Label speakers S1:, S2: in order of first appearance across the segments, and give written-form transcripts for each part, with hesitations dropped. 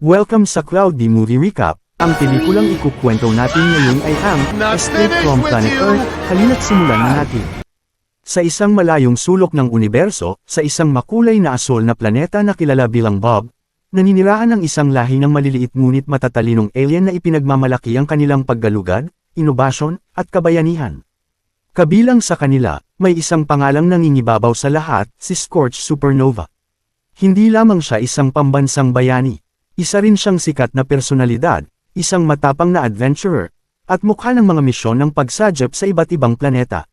S1: Welcome sa Cloudy Movie Recap. Ang pelikulang ikukwento natin ngayon ay ang Escape from Planet Earth. Halina't simulan na natin. Sa isang malayong sulok ng universo, sa isang makulay na asol na planeta na kilala bilang Bob, naninirahan ng isang lahi ng maliliit ngunit matatalinong alien na ipinagmamalaki ang kanilang paggalugad, inobasyon, at kabayanihan. Kabilang sa kanila, may isang pangalang nangingibabaw sa lahat, si Scorch Supernova. Hindi lamang siya isang pambansang bayani. Isa rin siyang sikat na personalidad, isang matapang na adventurer, at mukha ng mga misyon ng pagsagip sa iba't ibang planeta.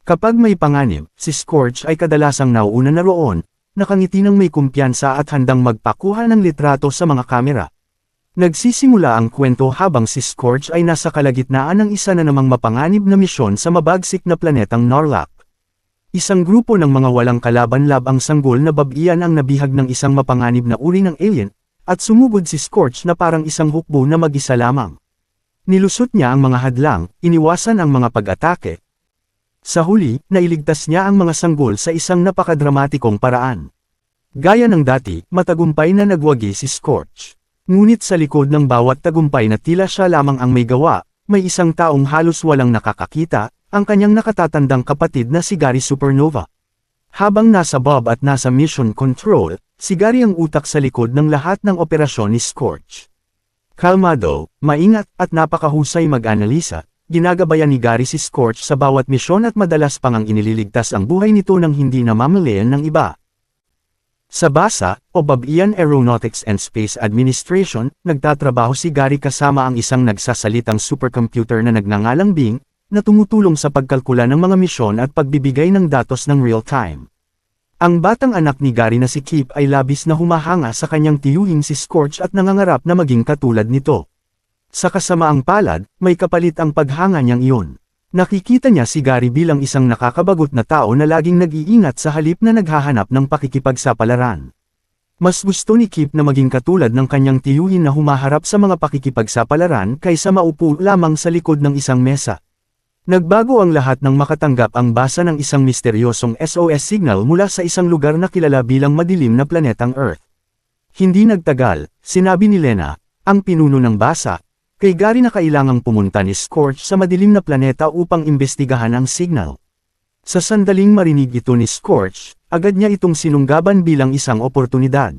S1: Kapag may panganib, si Scorch ay kadalasang nauuna na roon, nakangiti ng may kumpiyansa at handang magpakuha ng litrato sa mga kamera. Nagsisimula ang kwento habang si Scorch ay nasa kalagitnaan ng isa na namang mapanganib na misyon sa mabagsik na planetang Norlac. Isang grupo ng mga walang kalaban-labang sanggol na babian ang nabihag ng isang mapanganib na uri ng alien, at sumugod si Scorch na parang isang hukbo na mag-isa lamang. Nilusot niya ang mga hadlang, iniwasan ang mga pag-atake. Sa huli, nailigtas niya ang mga sanggol sa isang napakadramatikong paraan. Gaya ng dati, matagumpay na nagwagi si Scorch. Ngunit sa likod ng bawat tagumpay na tila siya lamang ang may gawa, may isang taong halos walang nakakakita, ang kanyang nakatatandang kapatid na si Gary Supernova. Habang nasa Bob at nasa Mission Control, si Gary ang utak sa likod ng lahat ng operasyon ni Scorch. Kalmado, maingat, at napakahusay mag-analisa, ginagabayan ni Gary si Scorch sa bawat misyon at madalas pang ang inililigtas ang buhay nito nang hindi namamalayan ng iba. Sa BASA, o Babian Aeronautics and Space Administration, nagtatrabaho si Gary kasama ang isang nagsasalitang supercomputer na nagngangalang Bing, na tumutulong sa pagkalkula ng mga misyon at pagbibigay ng datos ng real-time. Ang batang anak ni Gary na si Kip ay labis na humahanga sa kanyang tiyuhin si Scorch at nangangarap na maging katulad nito. Sa kasamaang palad, may kapalit ang paghanga niyang iyon. Nakikita niya si Gary bilang isang nakakabagot na tao na laging nag-iingat sa halip na naghahanap ng pakikipagsapalaran. Mas gusto ni Kip na maging katulad ng kanyang tiyuhin na humaharap sa mga pakikipagsapalaran kaysa maupo lamang sa likod ng isang mesa. Nagbago ang lahat nang makatanggap ang basa ng isang misteryosong SOS signal mula sa isang lugar na kilala bilang madilim na planetang Earth. Hindi nagtagal, sinabi ni Lena, ang pinuno ng basa, kay Gary na kailangang pumunta ni Scorch sa madilim na planeta upang imbestigahan ang signal. Sa sandaling marinig ito ni Scorch, agad niya itong sinunggaban bilang isang oportunidad.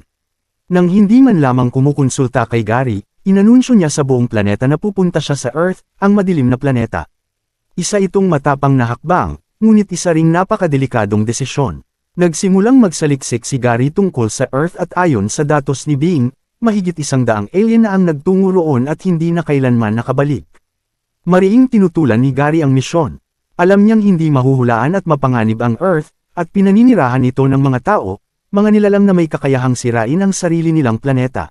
S1: Nang hindi man lamang kumukonsulta kay Gary, inanunsyo niya sa buong planeta na pupunta siya sa Earth, ang madilim na planeta. Isa itong matapang na hakbang, ngunit isa ring napakadelikadong desisyon. Nagsimulang magsaliksik si Gary tungkol sa Earth at ayon sa datos ni Bing, mahigit 100 alien na ang nagtungo roon at hindi na kailanman nakabalik. Mariing tinutulan ni Gary ang misyon. Alam niyang hindi mahuhulaan at mapanganib ang Earth, at pinaninirahan ito ng mga tao, mga nilalang na may kakayahang sirain ang sarili nilang planeta.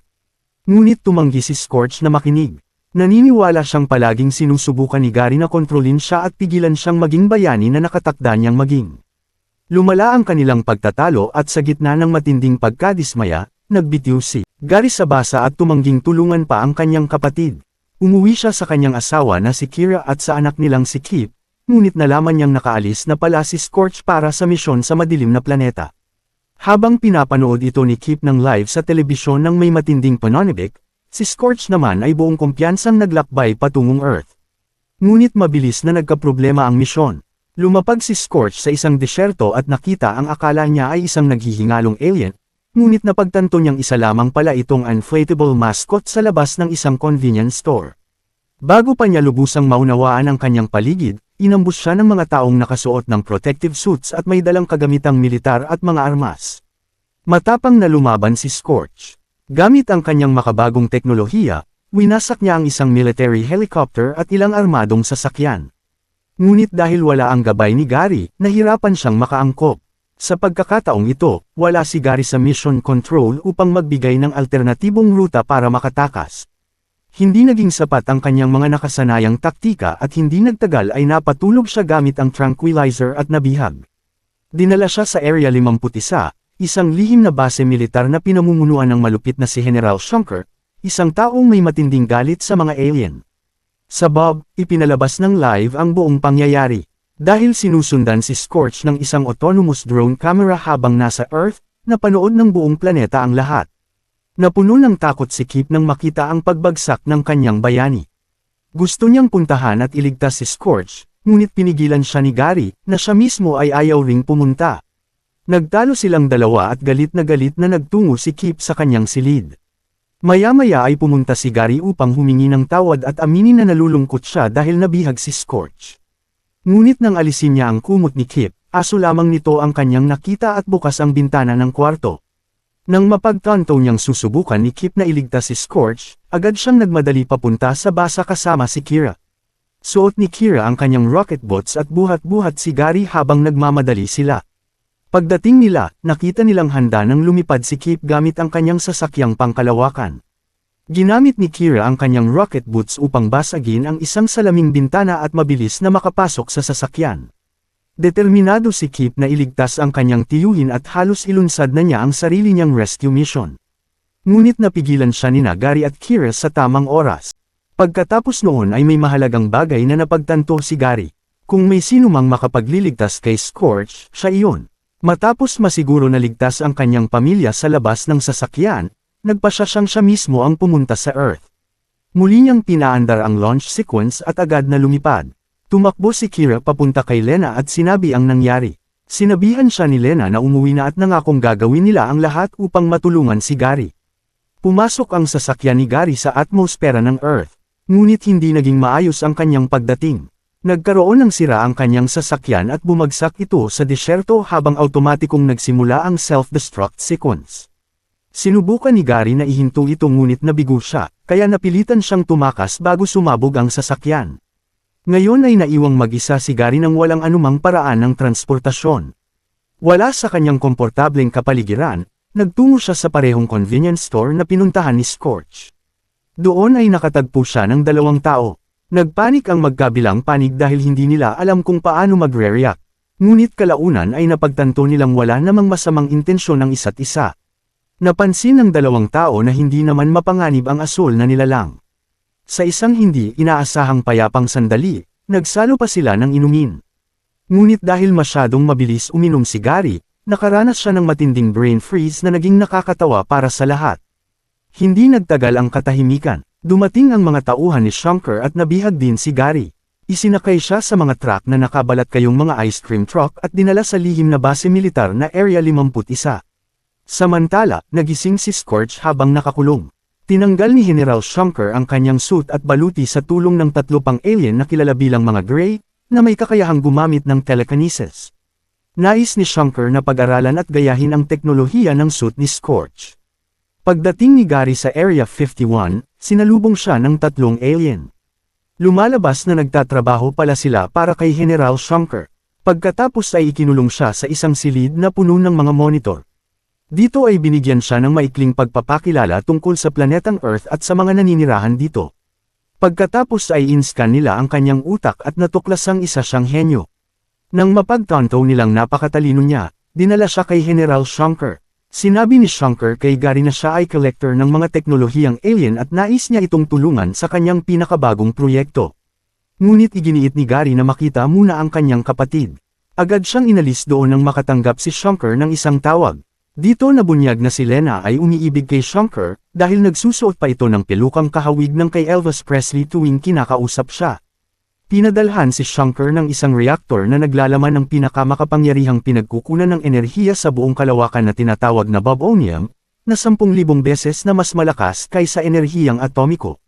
S1: Ngunit tumanggi si Scorch na makinig. Naniniwala siyang palaging sinusubukan ni Gary na kontrolin siya at pigilan siyang maging bayani na nakatakda niyang maging. Lumala ang kanilang pagtatalo at sa gitna ng matinding pagkadismaya, nagbitiw si Gary sa basa at tumangging tulungan pa ang kanyang kapatid. Umuwi siya sa kanyang asawa na si Kira at sa anak nilang si Kip, ngunit nalaman niyang nakaalis na pala si Scorch para sa misyon sa madilim na planeta. Habang pinapanood ito ni Kip ng live sa telebisyon ng may matinding pananibik, si Scorch naman ay buong kumpiyansang naglakbay patungong Earth. Ngunit mabilis na nagkaproblema ang misyon. Lumapag si Scorch sa isang disyerto at nakita ang akala niya ay isang naghihingalong alien, ngunit napagtanto niyang isa lamang pala itong inflatable mascot sa labas ng isang convenience store. Bago pa niya lubusang maunawaan ang kanyang paligid, inambus siya ng mga taong nakasuot ng protective suits at may dalang kagamitang militar at mga armas. Matapang na lumaban si Scorch. Gamit ang kanyang makabagong teknolohiya, winasak niya ang isang military helicopter at ilang armadong sasakyan. Ngunit dahil wala ang gabay ni Gary, nahirapan siyang makaangkop. Sa pagkakataong ito, wala si Gary sa mission control upang magbigay ng alternatibong ruta para makatakas. Hindi naging sapat ang kanyang mga nakasanayang taktika at hindi nagtagal ay napatulog siya gamit ang tranquilizer at nabihag. Dinala siya sa Area 51, isang lihim na base militar na pinamumunuan ng malupit na si General Shunker, isang taong may matinding galit sa mga alien. Sa Bob, ipinalabas ng live ang buong pangyayari. Dahil sinusundan si Scorch ng isang autonomous drone camera habang nasa Earth, napanood ng buong planeta ang lahat. Napuno ng takot si Kip nang makita ang pagbagsak ng kanyang bayani. Gusto niyang puntahan at iligtas si Scorch, ngunit pinigilan siya ni Gary, na siya mismo ay ayaw ring pumunta. Nagtalo silang dalawa at galit na nagtungo si Kip sa kanyang silid. Maya-maya ay pumunta si Gary upang humingi ng tawad at aminin na nalulungkot siya dahil nabihag si Scorch. Ngunit nang alisin niya ang kumot ni Kip, aso lamang nito ang kanyang nakita at bukas ang bintana ng kwarto. Nang mapagtanto niyang susubukan ni Kip na iligtas si Scorch, agad siyang nagmadali papunta sa basa kasama si Kira. Suot ni Kira ang kanyang rocket boots at buhat-buhat si Gary habang nagmamadali sila. Pagdating nila, nakita nilang handa nang lumipad si Kip gamit ang kanyang sasakyang pangkalawakan. Ginamit ni Kira ang kanyang rocket boots upang basagin ang isang salaming bintana at mabilis na makapasok sa sasakyan. Determinado si Kip na iligtas ang kanyang tiyuhin at halos ilunsad na niya ang sarili niyang rescue mission. Ngunit napigilan siya ni Gary at Kira sa tamang oras. Pagkatapos noon ay may mahalagang bagay na napagtanto si Gary. Kung may sino mang makapagliligtas kay Scorch, siya iyon. Matapos masiguro na ligtas ang kanyang pamilya sa labas ng sasakyan, nagpasya siyang siya mismo ang pumunta sa Earth. Muli niyang pinaandar ang launch sequence at agad na lumipad. Tumakbo si Kira papunta kay Lena at sinabi ang nangyari. Sinabihan siya ni Lena na umuwi na at nangakong gagawin nila ang lahat upang matulungan si Gary. Pumasok ang sasakyan ni Gary sa atmosfera ng Earth, ngunit hindi naging maayos ang kanyang pagdating. Nagkaroon ng sira ang kanyang sasakyan at bumagsak ito sa disyerto habang automatikong nagsimula ang self-destruct sequence. Sinubukan ni Gary na ihinto ito ngunit nabigo siya, kaya napilitan siyang tumakas bago sumabog ang sasakyan. Ngayon ay naiwang mag-isa si Gary nang walang anumang paraan ng transportasyon. Wala sa kanyang komportableng kapaligiran, nagtungo siya sa parehong convenience store na pinuntahan ni Scorch. Doon ay nakatagpo siya ng dalawang tao. Nagpanik ang magkabilang panig dahil hindi nila alam kung paano magre-react. Ngunit kalaunan ay napagtanto nilang wala namang masamang intensyon ng isa't isa. Napansin ng dalawang tao na hindi naman mapanganib ang asol na nilalang. Sa isang hindi inaasahang payapang sandali, nagsalo pa sila ng inumin. Ngunit dahil masyadong mabilis uminom si Gary, nakaranas siya ng matinding brain freeze na naging nakakatawa para sa lahat. Hindi nagtagal ang katahimikan. Dumating ang mga tauhan ni Shunker at nabihag din si Gary. Isinakay siya sa mga truck na nakabalat kayong mga ice cream truck at dinala sa lihim na base militar na Area 51. Samantala, nagising si Scorch habang nakakulong. Tinanggal ni General Shunker ang kanyang suit at baluti sa tulong ng 3 pang alien na kilala bilang mga Grey, na may kakayahang gumamit ng telekinesis. Nais ni Shunker na pag-aralan at gayahin ang teknolohiya ng suit ni Scorch. Pagdating ni Gary sa Area 51, sinalubong siya ng 3 alien. Lumalabas na nagtatrabaho pala sila para kay General Shunker. Pagkatapos ay ikinulong siya sa isang silid na puno ng mga monitor. Dito ay binigyan siya ng maikling pagpapakilala tungkol sa planetang Earth at sa mga naninirahan dito. Pagkatapos ay in-scan nila ang kanyang utak at natuklasang isa siyang henyo. Nang mapagtanto nilang napakatalino niya, dinala siya kay General Shunker. Sinabi ni Shunker kay Gary na siya ay collector ng mga teknolohiyang alien at nais niya itong tulungan sa kanyang pinakabagong proyekto. Ngunit iginiit ni Gary na makita muna ang kanyang kapatid. Agad siyang inalis doon nang makatanggap si Shunker ng isang tawag. Dito nabunyag na si Lena ay umiibig kay Shunker dahil nagsusuot pa ito ng pelukang kahawig ng kay Elvis Presley tuwing kinakausap siya. Pinadalhan si Shunker ng isang reaktor na naglalaman ng pinakamakapangyarihang pinagkukunan ng enerhiya sa buong kalawakan na tinatawag na Bobonium, na 10,000 beses na mas malakas kaysa enerhiyang atomiko.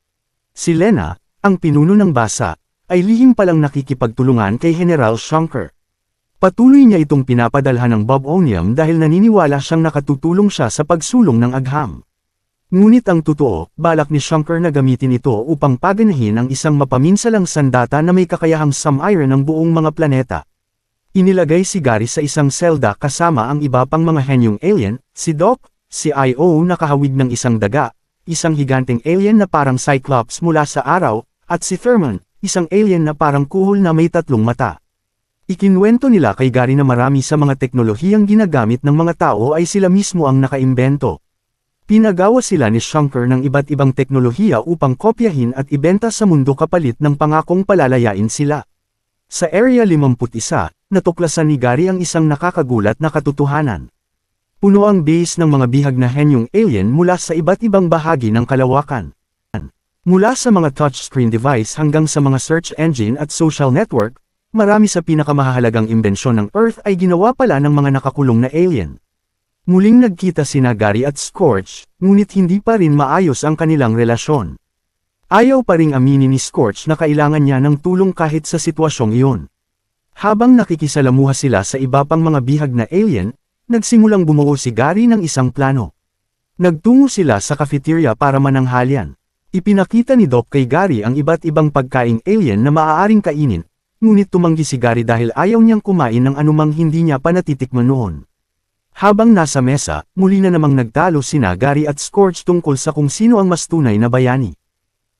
S1: Si Lena, ang pinuno ng basa, ay lihim palang nakikipagtulungan kay General Shunker. Patuloy niya itong pinapadalhan ng Bobonium dahil naniniwala siyang nakatutulong siya sa pagsulong ng agham. Ngunit ang totoo, balak ni Shunker na gamitin ito upang paganahin ang isang mapaminsalang sandata na may kakayahang sum-iron ng buong mga planeta. Inilagay si Gary sa isang selda kasama ang iba pang mga henyong alien, si Doc, si I.O. na kahawig ng isang daga, isang higanteng alien na parang Cyclops mula sa araw, at si Thurman, isang alien na parang kuhol na may 3 mata. Ikinwento nila kay Gary na marami sa mga teknolohiyang ginagamit ng mga tao ay sila mismo ang nakaimbento. Pinagawa sila ni Shunker ng iba't ibang teknolohiya upang kopyahin at ibenta sa mundo kapalit ng pangakong palalayain sila. Sa Area 51, natuklasan ni Gary ang isang nakakagulat na katotohanan. Puno ang base ng mga bihag na henyong alien mula sa iba't ibang bahagi ng kalawakan. Mula sa mga touchscreen device hanggang sa mga search engine at social network, marami sa pinakamahalagang imbensyon ng Earth ay ginawa pala ng mga nakakulong na alien. Muling nagkita sina Gary at Scorch, ngunit hindi pa rin maayos ang kanilang relasyon. Ayaw pa ring aminin ni Scorch na kailangan niya ng tulong kahit sa sitwasyong iyon. Habang nakikisalamuha sila sa iba pang mga bihag na alien, nagsimulang bumuo si Gary ng isang plano. Nagtungo sila sa cafeteria para mananghalian. Ipinakita ni Doc kay Gary ang iba't ibang pagkaing alien na maaaring kainin, ngunit tumanggi si Gary dahil ayaw niyang kumain ng anumang hindi niya pa natitikman noon. Habang nasa mesa, muli na namang nagtalo sina Gary at Scorch tungkol sa kung sino ang mas tunay na bayani.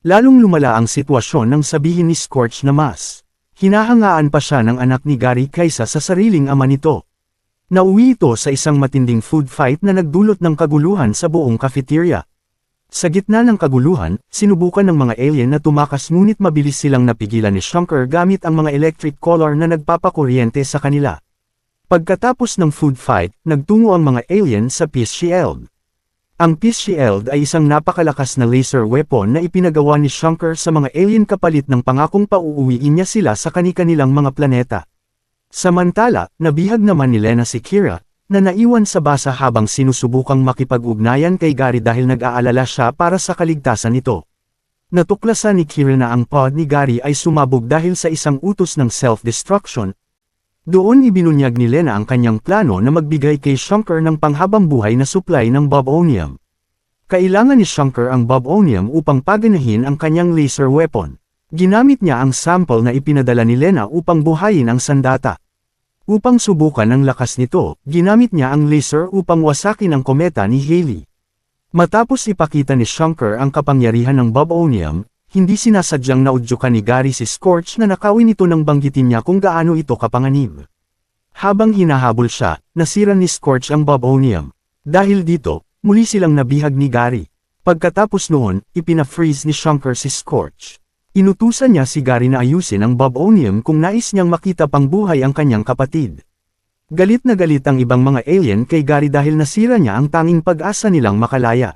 S1: Lalong lumala ang sitwasyon nang sabihin ni Scorch na mas hinahangaan pa siya ng anak ni Gary kaysa sa sariling ama nito. Nauwi ito sa isang matinding food fight na nagdulot ng kaguluhan sa buong cafeteria. Sa gitna ng kaguluhan, sinubukan ng mga alien na tumakas ngunit mabilis silang napigilan ni Shunker gamit ang mga electric collar na nagpapakuryente sa kanila. Pagkatapos ng food fight, nagtungo ang mga alien sa Peace Shield. Ang Peace Shield ay isang napakalakas na laser weapon na ipinagawa ni Shunker sa mga alien kapalit ng pangakong pauuwiin niya sila sa kani-kanilang mga planeta. Samantala, nabihag naman ni Lena si Kira, na naiwan sa basa habang sinusubukang makipag-ugnayan kay Gary dahil nag-aalala siya para sa kaligtasan nito. Natuklasan ni Kira na ang pod ni Gary ay sumabog dahil sa isang utos ng self-destruction. Doon ibinunyag ni Lena ang kanyang plano na magbigay kay Shunker ng panghabang buhay na supply ng Bobonium. Kailangan ni Shunker ang Bobonium upang paganahin ang kanyang laser weapon. Ginamit niya ang sample na ipinadala ni Lena upang buhayin ang sandata. Upang subukan ang lakas nito, ginamit niya ang laser upang wasakin ang kometa ni Halley. Matapos ipakita ni Shunker ang kapangyarihan ng Bobonium, hindi sinasadyang naudyukan ni Gary si Scorch na nakawin ito nang banggitin niya kung gaano ito kapanganib. Habang hinahabol siya, nasira ni Scorch ang Bobonium. Dahil dito, muli silang nabihag ni Gary. Pagkatapos noon, ipina-freeze ni Shunker si Scorch. Inutusan niya si Gary na ayusin ang Bobonium kung nais niyang makita pang buhay ang kanyang kapatid. Galit na galit ang ibang mga alien kay Gary dahil nasira niya ang tanging pag-asa nilang makalaya.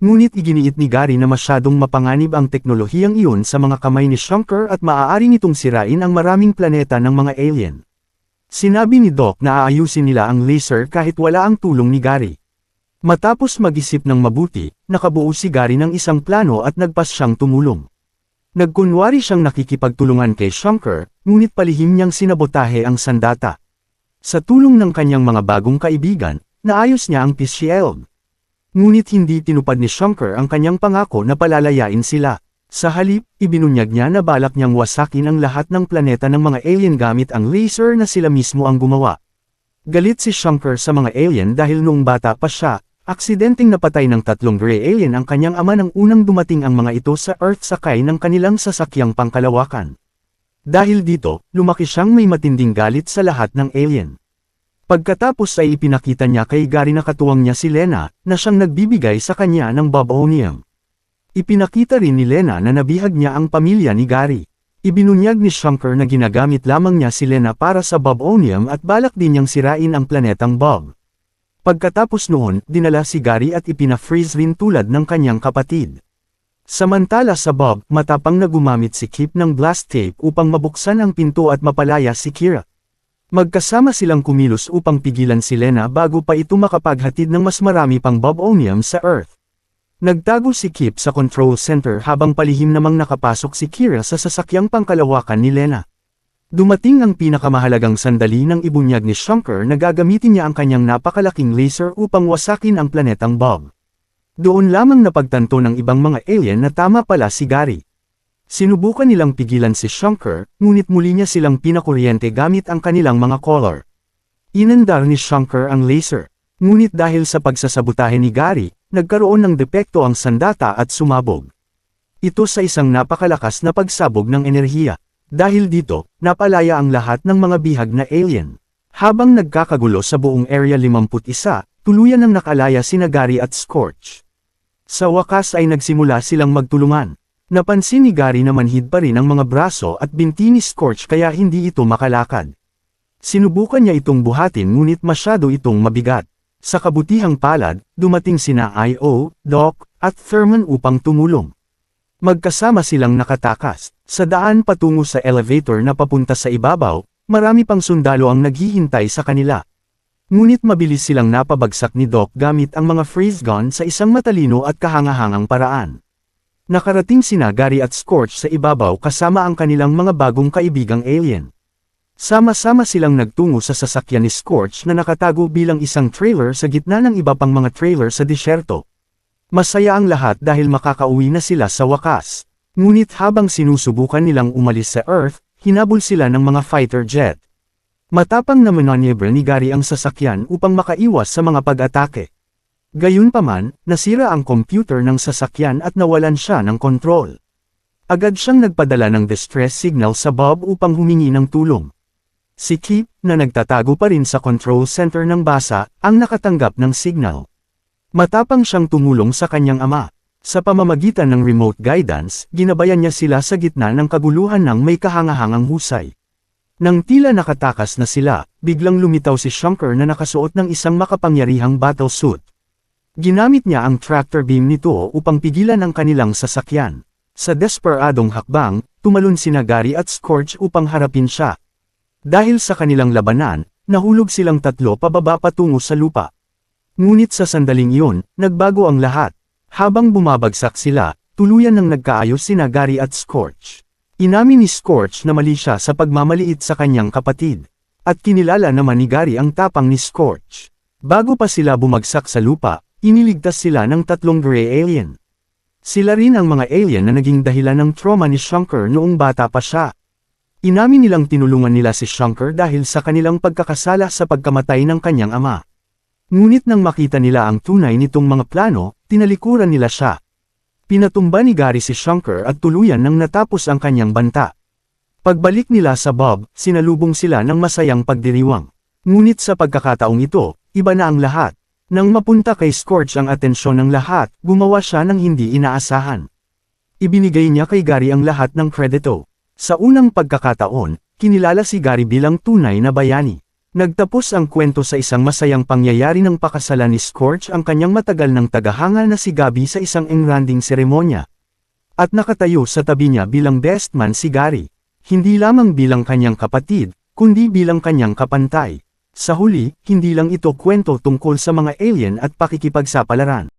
S1: Ngunit iginiit ni Gary na masyadong mapanganib ang teknolohiyang iyon sa mga kamay ni Shunker at maaaring itong sirain ang maraming planeta ng mga alien. Sinabi ni Doc na aayusin nila ang laser kahit wala ang tulong ni Gary. Matapos mag-isip ng mabuti, nakabuo si Gary ng isang plano at nagpas siyang tumulong. Nagkunwari siyang nakikipagtulungan kay Shunker, ngunit palihim niyang sinabotahe ang sandata. Sa tulong ng kanyang mga bagong kaibigan, naayos niya ang Peace Shield. Ngunit hindi tinupad ni Shunker ang kanyang pangako na palalayain sila. Sa halip, ibinunyag niya na balak niyang wasakin ang lahat ng planeta ng mga alien gamit ang laser na sila mismo ang gumawa. Galit si Shunker sa mga alien dahil noong bata pa siya, aksidenteng napatay ng 3 gray alien ang kanyang ama nang unang dumating ang mga ito sa Earth sakay ng kanilang sasakyang pangkalawakan. Dahil dito, lumaki siyang may matinding galit sa lahat ng alien. Pagkatapos ay ipinakita niya kay Gary na katuwang niya si Lena, na siyang nagbibigay sa kanya ng Bobonium. Ipinakita rin ni Lena na nabihag niya ang pamilya ni Gary. Ibinunyag ni Shunker na ginagamit lamang niya si Lena para sa Bobonium at balak din niyang sirain ang planetang Bob. Pagkatapos noon, dinala si Gary at ipina-freeze rin tulad ng kanyang kapatid. Samantala sa Bob, matapang na gumamit si Kip ng blast tape upang mabuksan ang pinto at mapalaya si Kira. Magkasama silang kumilos upang pigilan si Lena bago pa ito makapaghatid ng mas marami pang Bobonium sa Earth. Nagtago si Kip sa control center habang palihim namang nakapasok si Kira sa sasakyang pangkalawakan ni Lena. Dumating ang pinakamahalagang sandali ng ibunyag ni Shunker na gagamitin niya ang kanyang napakalaking laser upang wasakin ang planetang Bob. Doon lamang napagtanto ng ibang mga alien na tama pala si Gary. Sinubukan nilang pigilan si Shunker, ngunit muli niya silang pinakuryente gamit ang kanilang mga collar. Inandar ni Shunker ang laser. Ngunit dahil sa pagsasabotahe ni Gary, nagkaroon ng depekto ang sandata at sumabog. Ito sa isang napakalakas na pagsabog ng enerhiya. Dahil dito, napalaya ang lahat ng mga bihag na alien. Habang nagkakagulo sa buong Area 51, tuluyan ng nakalaya sina Gary at Scorch. Sa wakas ay nagsimula silang magtulungan. Napansin ni Gary na manhid pa rin ang mga braso at binti ni Scorch kaya hindi ito makalakad. Sinubukan niya itong buhatin ngunit masyado itong mabigat. Sa kabutihang palad, dumating sina I.O., Doc, at Thurman upang tumulong. Magkasama silang nakatakas. Sa daan patungo sa elevator na papunta sa ibabaw, marami pang sundalo ang naghihintay sa kanila. Ngunit mabilis silang napabagsak ni Doc gamit ang mga freeze gun sa isang matalino at kahangahangang paraan. Nakarating sina Gary at Scorch sa ibabaw kasama ang kanilang mga bagong kaibigang alien. Sama-sama silang nagtungo sa sasakyan ni Scorch na nakatago bilang isang trailer sa gitna ng iba pang mga trailer sa disyerto. Masaya ang lahat dahil makakauwi na sila sa wakas. Ngunit habang sinusubukan nilang umalis sa Earth, hinabol sila ng mga fighter jet. Matapang na manonyebra ni Gary ang sasakyan upang makaiwas sa mga pag-atake. Gayunpaman, nasira ang computer ng sasakyan at nawalan siya ng kontrol. Agad siyang nagpadala ng distress signal sa Bob upang humingi ng tulong. Si Kip, na nagtatago pa rin sa control center ng basa, ang nakatanggap ng signal. Matapang siyang tumulong sa kanyang ama. Sa pamamagitan ng remote guidance, ginabayan niya sila sa gitna ng kaguluhan ng may kahangahangang husay. Nang tila nakatakas na sila, biglang lumitaw si Shunker na nakasuot ng isang makapangyarihang battle suit. Ginamit niya ang tractor beam nito upang pigilan ang kanilang sasakyan. Sa desperadong hakbang, tumalon sina Gary at Scorch upang harapin siya. Dahil sa kanilang labanan, nahulog silang tatlo pababa patungo sa lupa. Ngunit sa sandaling iyon, nagbago ang lahat. Habang bumabagsak sila, tuluyan nang nagkaayos sina Gary at Scorch. Inamin ni Scorch na mali siya sa pagmamaliit sa kanyang kapatid. At kinilala naman ni Gary ang tapang ni Scorch. Bago pa sila bumagsak sa lupa, iniligtas sila ng tatlong gray alien. Sila rin ang mga alien na naging dahilan ng trauma ni Shunker noong bata pa siya. Inamin nilang tinulungan nila si Shunker dahil sa kanilang pagkakasala sa pagkamatay ng kanyang ama. Ngunit nang makita nila ang tunay nitong mga plano, tinalikuran nila siya. Pinatumba ni Gary si Shunker at tuluyan nang natapos ang kanyang banta. Pagbalik nila sa Bob, sinalubong sila ng masayang pagdiriwang. Ngunit sa pagkakataong ito, iba na ang lahat. Nang mapunta kay Scorch ang atensyon ng lahat, gumawa siya ng hindi inaasahan. Ibinigay niya kay Gary ang lahat ng kredito. Sa unang pagkakataon, kinilala si Gary bilang tunay na bayani. Nagtapos ang kwento sa isang masayang pangyayari ng pakasalan ni Scorch ang kanyang matagal ng tagahanga na si Gabby sa isang engranding seremonya. At nakatayo sa tabi niya bilang best man si Gary. Hindi lamang bilang kanyang kapatid, kundi bilang kanyang kapantay. Sa huli, hindi lang ito kwento tungkol sa mga alien at pakikipagsapalaran.